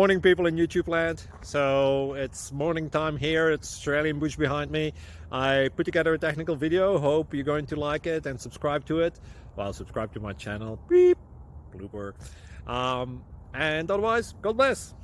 Morning, people in YouTube land. So it's morning time here. It's Australian bush behind me. I put together a technical video. Hope you're going to like it and subscribe to it. Well, subscribe to my channel. Beep, blooper. And otherwise, God bless.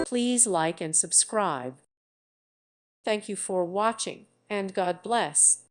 Please like and subscribe. Thank you for watching, and God bless.